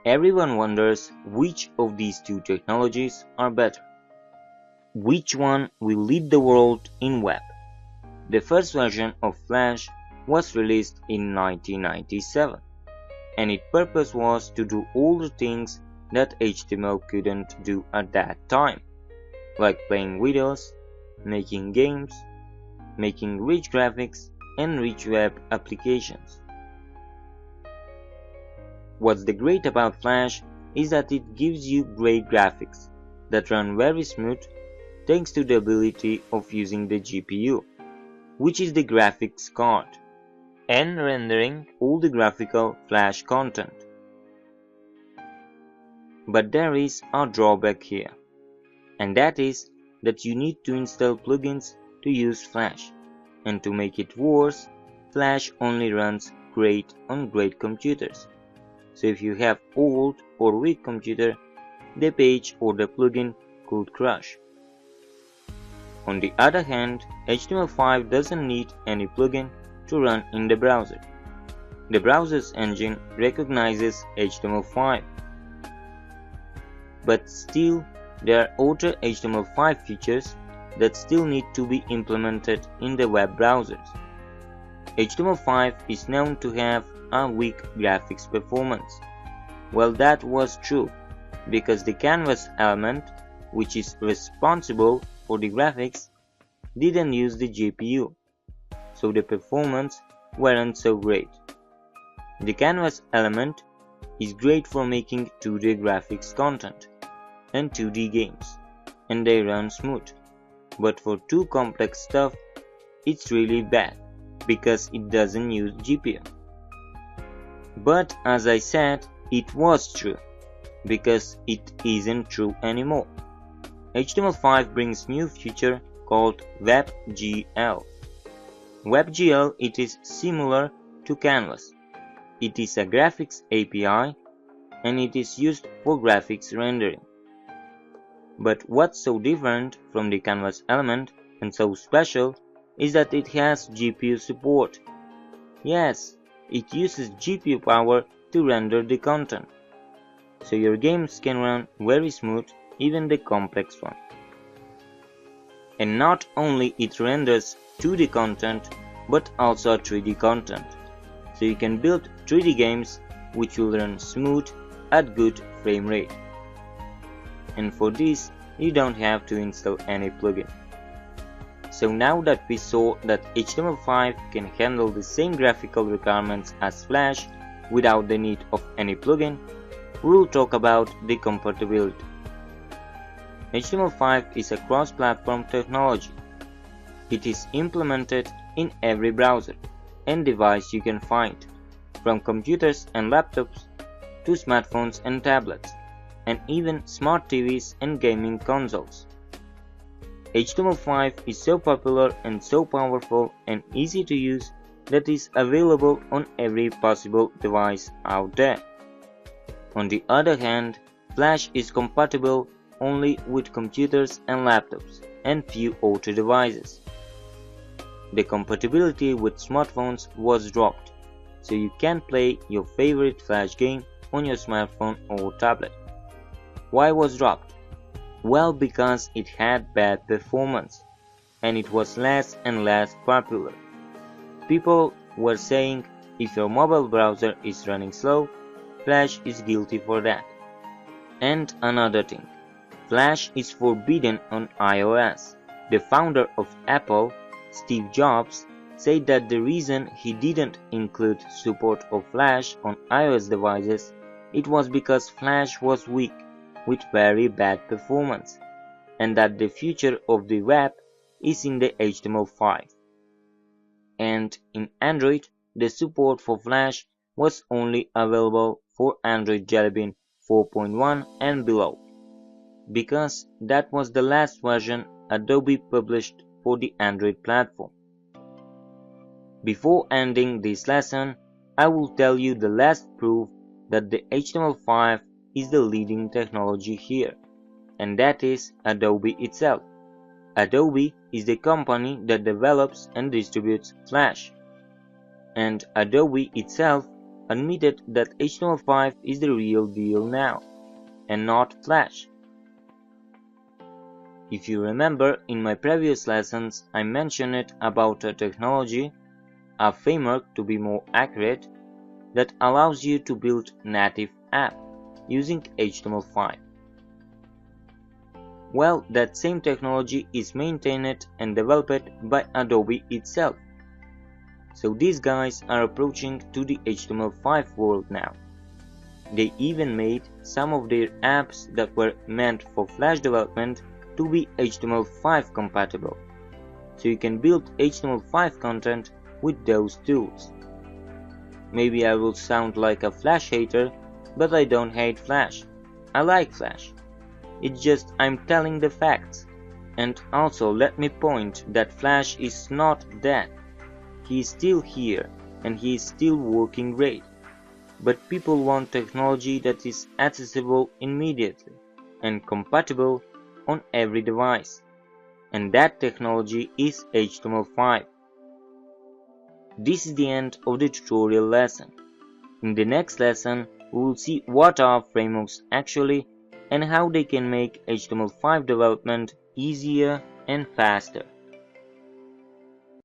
Everyone wonders which of these two technologies are better. Which one will lead the world in web? The first version of Flash was released in 1997, and its purpose was to do all the things that HTML couldn't do at that time, like playing videos, making games, making rich graphics, and rich web applications. What's the great about Flash is that it gives you great graphics that run very smooth thanks to the ability of using the GPU, which is the graphics card, and rendering all the graphical Flash content. But there is a drawback here, and that is that you need to install plugins to use Flash, and to make it worse, Flash only runs great on great computers. So if you have old or weak computer, the page or the plugin could crash. On the other hand, HTML5 doesn't need any plugin to run in the browser. The browser's engine recognizes HTML5. But still, there are other HTML5 features that still need to be implemented in the web browsers. HTML5 is known to have a weak graphics performance. Well, that was true, because the canvas element, which is responsible for the graphics, didn't use the GPU, so the performance weren't so great. The canvas element is great for making 2D graphics content and 2D games, and they run smooth. But for too complex stuff, it's really bad, because it doesn't use GPU. But as I said, it was true, because it isn't true anymore. HTML5 brings new feature called WebGL. WebGL, it is similar to Canvas. It is a graphics API, and it is used for graphics rendering. But what's so different from the Canvas element and so special is that it has GPU support. Yes, it uses GPU power to render the content, so your games can run very smooth, even the complex one. And not only it renders 2D content, but also 3D content, so you can build 3D games which will run smooth at good frame rate. And for this, you don't have to install any plugin. So now that we saw that HTML5 can handle the same graphical requirements as Flash without the need of any plugin, we will talk about the compatibility. HTML5 is a cross-platform technology. It is implemented in every browser and device you can find, from computers and laptops to smartphones and tablets, and even smart TVs and gaming consoles. HTML5 is so popular and so powerful and easy to use that is available on every possible device out there. On the other hand, Flash is compatible only with computers and laptops and few other devices. The compatibility with smartphones was dropped, so you can't play your favorite Flash game on your smartphone or tablet. Why was dropped? Well, because it had bad performance, and it was less and less popular. People were saying if your mobile browser is running slow, Flash is guilty for that. And another thing, Flash is forbidden on iOS. The founder of Apple, Steve Jobs, said that the reason he didn't include support of Flash on iOS devices, it was because Flash was weak with very bad performance, and that the future of the web is in the HTML5. And in Android, the support for Flash was only available for Android Jelly Bean 4.1 and below, because that was the last version Adobe published for the Android platform. Before ending this lesson, I will tell you the last proof that the HTML5 is the leading technology here, and that is Adobe itself. Adobe is the company that develops and distributes Flash, and Adobe itself admitted that HTML5 is the real deal now, and not Flash. If you remember, in my previous lessons I mentioned it about a technology, a framework to be more accurate, that allows you to build native app using HTML5. Well, that same technology is maintained and developed by Adobe itself. So these guys are approaching to the HTML5 world now. They even made some of their apps that were meant for Flash development to be HTML5 compatible. So you can build HTML5 content with those tools. Maybe I will sound like a Flash hater, but I don't hate Flash. I like Flash. It's just I'm telling the facts. And also let me point that Flash is not dead. He is still here and he is still working great. But people want technology that is accessible immediately and compatible on every device. And that technology is HTML5. This is the end of the tutorial lesson. In the next lesson, we will see what are frameworks actually and how they can make HTML5 development easier and faster.